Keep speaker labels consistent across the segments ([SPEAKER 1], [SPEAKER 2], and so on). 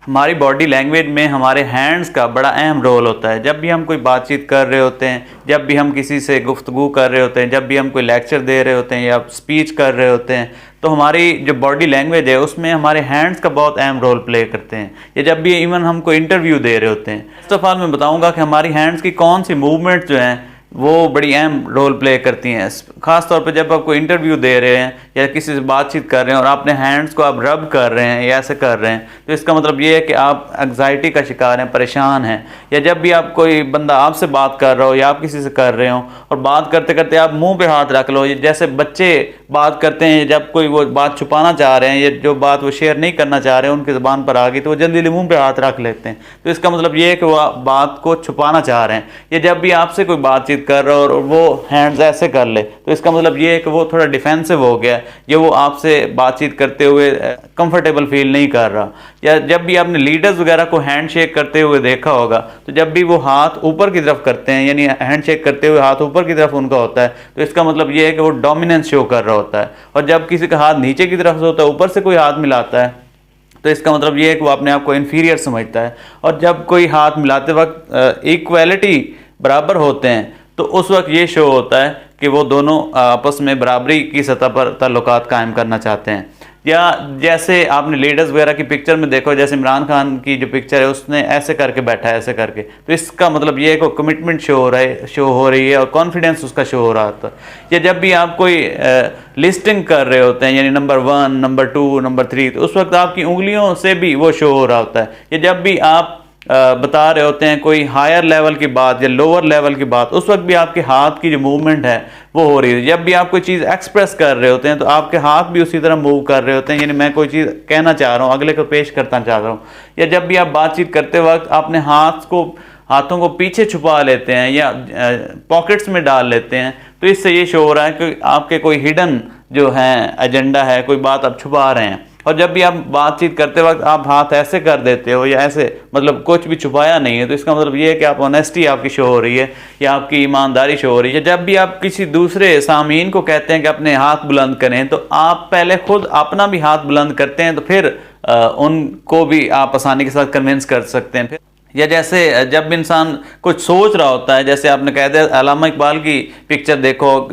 [SPEAKER 1] हमारी body language में हमारे हैंड्स का बड़ा अहम रोल होता है। जब भी हम कोई बातचीत कर रहे होते हैं, जब भी हम किसी से गुफ्तगू कर रहे होते हैं, जब भी हम कोई लेक्चर दे रहे होते हैं या स्पीच कर रहे होते हैं, तो हमारी जो बॉडी लैंग्वेज है उसमें हमारे हैंड्स का बहुत अहम रोल प्ले करते हैं। या जब भी इवन हम कोई इंटरव्यू दे रहे होते हैं, फर्स्ट ऑफ ऑल मैं बताऊंगा कि हमारी हैंड्स की कौन सी मूवमेंट जो हैं वो बड़ी अहम रोल प्ले करती हैं। ख़ास तौर पे जब आप कोई इंटरव्यू दे रहे हैं या किसी से बातचीत कर रहे हैं और अपने हैंड्स को आप रब कर रहे हैं या ऐसे कर रहे हैं, तो इसका मतलब ये है कि आप एंग्जाइटी का शिकार हैं, परेशान हैं। या जब भी आप कोई बंदा आपसे बात कर रहा हो या आप किसी से कर रहे हो और बात करते करते आप मुंह पे हाथ रख लो, जैसे बच्चे बात करते हैं, जब कोई वो बात छुपाना चाह रहे हैं या जो बात वो शेयर नहीं करना चाह रहे हैं उनकी ज़बान पर आ गई तो वो जल्दी जल्दी मुँह पे हाथ रख लेते हैं। तो इसका मतलब ये है कि वो बात को छुपाना चाह रहे हैं। या जब भी आपसे कोई बातचीत कर रहा हो और वो हैंड्स ऐसे कर ले, तो इसका मतलब ये है कि वो थोड़ा डिफेंसिव हो गया, या वो आपसे बातचीत करते हुए कंफर्टेबल फील नहीं कर रहा। या जब भी आपने लीडर्स वगैरह को हैंड शेक करते हुए देखा होगा, तो जब भी वो हाथ ऊपर की तरफ करते हैं, यानी हैंड शेक करते हुए हाथ ऊपर की तरफ उनका होता है, तो इसका मतलब ये है कि वो डोमिनेंस शो कर रहा होता है। और जब किसी का हाथ नीचे की तरफ से होता है, ऊपर से कोई हाथ मिलाता है, तो इसका मतलब ये है कि वो अपने आप को इन्फीरियर समझता है। और जब कोई हाथ मिलाते वक्त इक्वालिटी बराबर होते हैं, तो उस वक्त ये शो होता है कि वो दोनों आपस में बराबरी की सतह पर ताल्लुकात कायम करना चाहते हैं। या जैसे आपने लीडर्स वगैरह की पिक्चर में देखो, जैसे इमरान खान की जो पिक्चर है उसने ऐसे करके बैठा है, ऐसे करके, तो इसका मतलब ये है कि कमिटमेंट शो हो रही है और कॉन्फिडेंस उसका शो हो रहा था। या जब भी आप कोई लिस्टिंग कर रहे होते हैं, यानी नंबर 1, नंबर 2, नंबर 3, तो उस वक्त आपकी उंगलियों से भी वो शो हो रहा होता है। या जब भी आप बता रहे होते हैं कोई हायर लेवल की बात या लोअर लेवल की बात, उस वक्त भी आपके हाथ की जो मूवमेंट है वो हो रही है। जब भी आप कोई चीज़ एक्सप्रेस कर रहे होते हैं तो आपके हाथ भी उसी तरह मूव कर रहे होते हैं, यानी मैं कोई चीज़ कहना चाह रहा हूँ, अगले को पेश करना चाह रहा हूँ। या जब भी आप बातचीत करते वक्त अपने हाथों को पीछे छुपा लेते हैं या पॉकेट्स में डाल लेते हैं, तो इससे ये शो हो रहा है कि आपके कोई हिडन जो है एजेंडा है, कोई बात आप छुपा रहे हैं। और जब भी आप बातचीत करते वक्त आप हाथ ऐसे कर देते हो या ऐसे, मतलब कुछ भी छुपाया नहीं है, तो इसका मतलब ये है कि आप ऑनेस्टी आपकी शो हो रही है या आपकी ईमानदारी शो हो रही है। जब भी आप किसी दूसरे सामीन को कहते हैं कि अपने हाथ बुलंद करें, तो आप पहले खुद अपना भी हाथ बुलंद करते हैं, तो फिर उनको भी आप आसानी के साथ कन्विंस कर सकते हैं। फिर या जैसे जब इंसान कुछ सोच रहा होता है, जैसे आपने कह दिया अल्लामा इकबाल की पिक्चर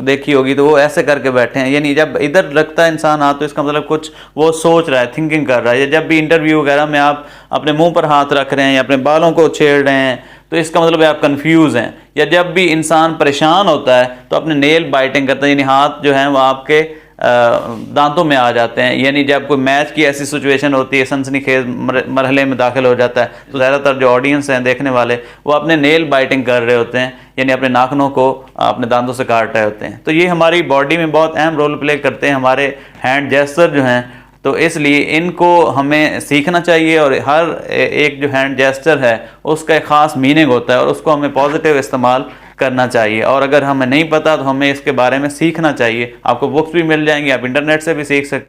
[SPEAKER 1] देखी होगी, तो वो ऐसे करके बैठे हैं, यानी जब इधर रखता है इंसान हाथ, तो इसका मतलब कुछ वो सोच रहा है, थिंकिंग कर रहा है। या जब भी इंटरव्यू वगैरह में आप अपने मुंह पर हाथ रख रहे हैं या अपने बालों को छेड़ रहे हैं, तो इसका मतलब है आप कंफ्यूज हैं। या जब भी इंसान परेशान होता है तो अपने नेल बाइटिंग करता है, यानी हाथ जो है वो आपके दांतों में आ जाते हैं। यानी जब कोई मैच की ऐसी सिचुएशन होती है, सनसनीखेज मरहले में दाखिल हो जाता है, तो ज़्यादातर जो ऑडियंस हैं, देखने वाले, वो अपने नेल बाइटिंग कर रहे होते हैं, यानी अपने नाखूनों को अपने दांतों से काट रहे होते हैं। तो ये हमारी बॉडी में बहुत अहम रोल प्ले करते हैं हमारे हैंड जेस्चर जो हैं। तो इसलिए इनको हमें सीखना चाहिए और हर एक जो हैंड जेस्चर है उसका एक ख़ास मीनिंग होता है और उसको हमें पॉजिटिव इस्तेमाल करना चाहिए। और अगर हमें नहीं पता तो हमें इसके बारे में सीखना चाहिए। आपको बुक्स भी मिल जाएंगी, आप इंटरनेट से भी सीख सकते हैं।